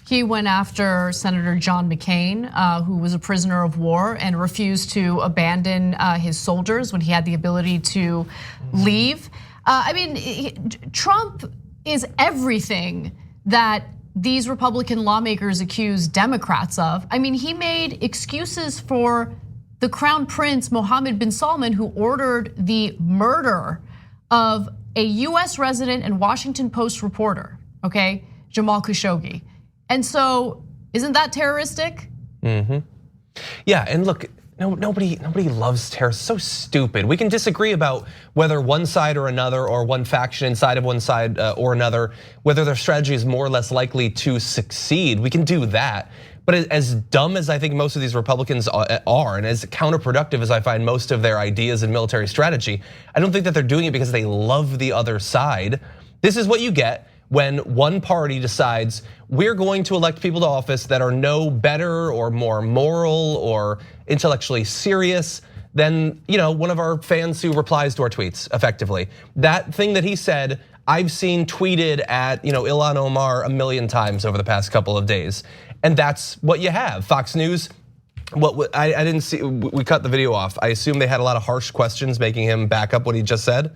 He went after Senator John McCain, who was a prisoner of war and refused to abandon his soldiers when he had the ability to leave. I mean, Trump is everything that these Republican lawmakers accuse Democrats of. I mean, he made excuses for the Crown Prince Mohammed bin Salman, who ordered the murder of a US resident and Washington Post reporter, okay, Jamal Khashoggi. And so, isn't that terroristic?
Yeah, and look, nobody loves terrorists. So stupid. We can disagree about whether one side or another, or one faction inside of one side or another, whether their strategy is more or less likely to succeed. We can do that. But as dumb as I think most of these Republicans are, and as counterproductive as I find most of their ideas and military strategy, I don't think that they're doing it because they love the other side. This is what you get when one party decides we're going to elect people to office that are no better or more moral or intellectually serious than one of our fans who replies to our tweets effectively. That thing that he said, I've seen tweeted at Ilhan Omar a million times over the past couple of days. And that's what you have. Fox News, I didn't see, we cut the video off. I assume they had a lot of harsh questions making him back up what he just said.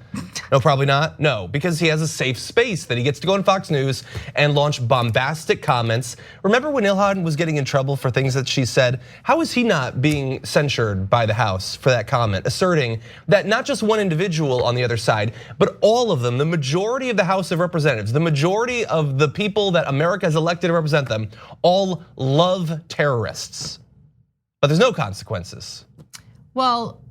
No, probably not. No, because he has a safe space that he gets to go on Fox News and launch bombastic comments. Remember when Ilhan was getting in trouble for things that she said? How is he not being censured by the House for that comment, asserting that not just one individual on the other side, but all of them, the majority of the House of Representatives, the majority of the people that America has elected to represent them, all love terrorists. But there's no consequences.
Well,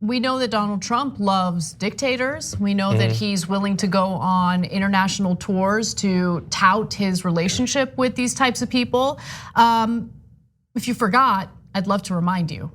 we know that Donald Trump loves dictators. We know that he's willing to go on international tours to tout his relationship with these types of people. If you forgot, I'd love to remind you.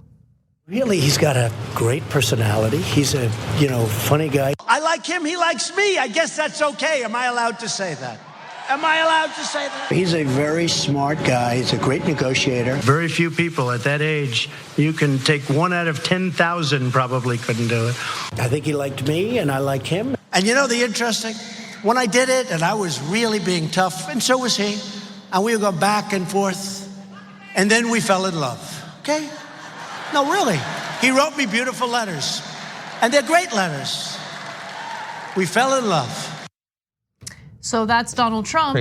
Really, he's got a great personality. He's a, funny guy.
I like him, he likes me. I guess that's okay. Am I allowed to say that? Am I allowed to say that?
He's a very smart guy. He's a great negotiator.
Very few people at that age, you can take 1 out of 10,000 probably couldn't do it.
I think he liked me and I like him.
And the interesting, when I did it and I was really being tough, and so was he, and we would go back and forth, and then we fell in love, okay? No, really. He wrote me beautiful letters, and they're great letters. We fell in love.
So that's Donald Trump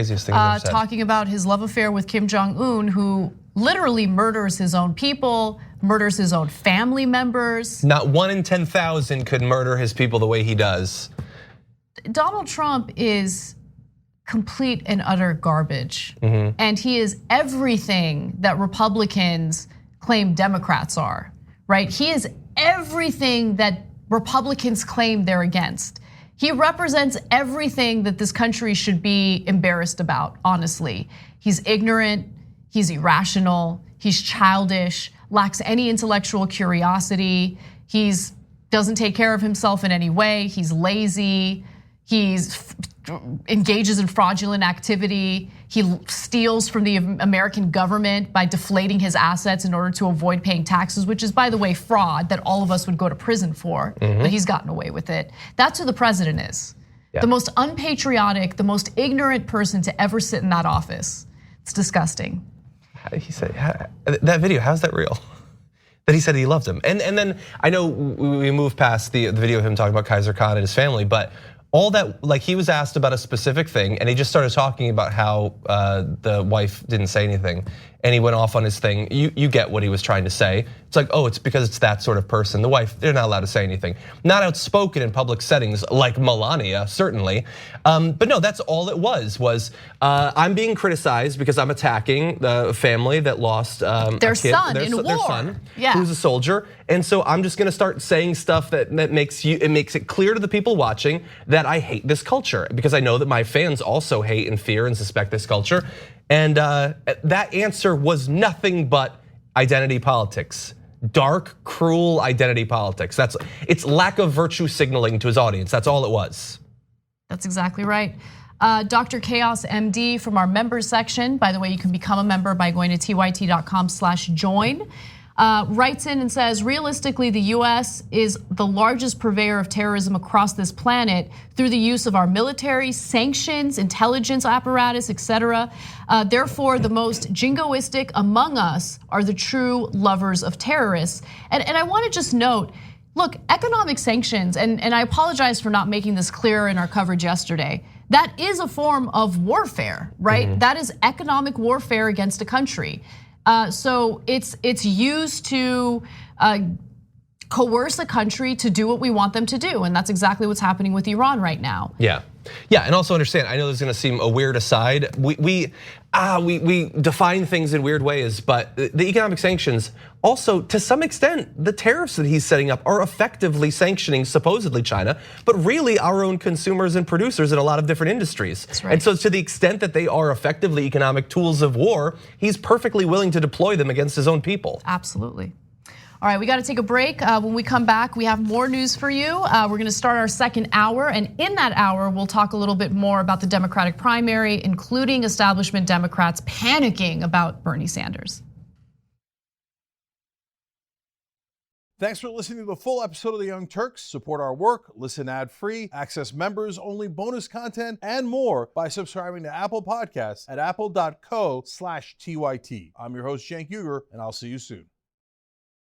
talking about his love affair with Kim Jong-un, who literally murders his own people, murders his own family members.
Not 1 in 10,000 could murder his people the way he does.
Donald Trump is complete and utter garbage. And he is everything that Republicans claim Democrats are, right? He is everything that Republicans claim they're against. He represents everything that this country should be embarrassed about, honestly. He's ignorant, he's irrational, he's childish, lacks any intellectual curiosity. He doesn't take care of himself in any way. He's lazy, engages in fraudulent activity. He steals from the American government by deflating his assets in order to avoid paying taxes, which is, by the way, fraud that all of us would go to prison for, but he's gotten away with it. That's who the president is. The most unpatriotic, the most ignorant person to ever sit in that office. It's disgusting.
He said, that video, how's that real? That he said he loved him. And then I know we moved past the video of him talking about Kaiser Khan and his family, but all that, like he was asked about a specific thing and he just started talking about how the wife didn't say anything. And he went off on his thing. You get what he was trying to say. It's like, oh, it's because it's that sort of person. The wife, they're not allowed to say anything. Not outspoken in public settings like Melania, certainly. But no, that's all it was I'm being criticized because I'm attacking the family that lost
their son in war.
Their son, who's a soldier. And so I'm just gonna start saying stuff that makes it clear to the people watching that I hate this culture, because I know that my fans also hate and fear and suspect this culture. And that answer was nothing but identity politics. Dark, cruel identity politics. It's lack of virtue signaling to his audience. That's all it was.
That's exactly right. Dr. Chaos MD from our members section, by the way, you can become a member by going to tyt.com/join, writes in and says, realistically, the US is the largest purveyor of terrorism across this planet through the use of our military, sanctions, intelligence apparatus, etc. Therefore, the most jingoistic among us are the true lovers of terrorists. And I wanna just note, look, economic sanctions, and I apologize for not making this clear in our coverage yesterday, that is a form of warfare, right? Mm-hmm. That is economic warfare against a country. So it's used to coerce a country to do what we want them to do, and that's exactly what's happening with Iran right now.
Yeah, and also understand, I know this is gonna seem a weird aside, we define things in weird ways, but the economic sanctions, also to some extent, the tariffs that he's setting up are effectively sanctioning supposedly China, but really our own consumers and producers in a lot of different industries. That's right. And so to the extent that they are effectively economic tools of war, he's perfectly willing to deploy them against his own people.
Absolutely. All right, we got to take a break. When we come back, we have more news for you. We're going to start our second hour, and in that hour, we'll talk a little bit more about the Democratic primary, including establishment Democrats panicking about Bernie Sanders.
Thanks for listening to the full episode of the Young Turks. Support our work, listen ad-free, access members-only bonus content, and more by subscribing to Apple Podcasts at apple.co/TYT. I'm your host, Cenk Uygur, and I'll see you soon.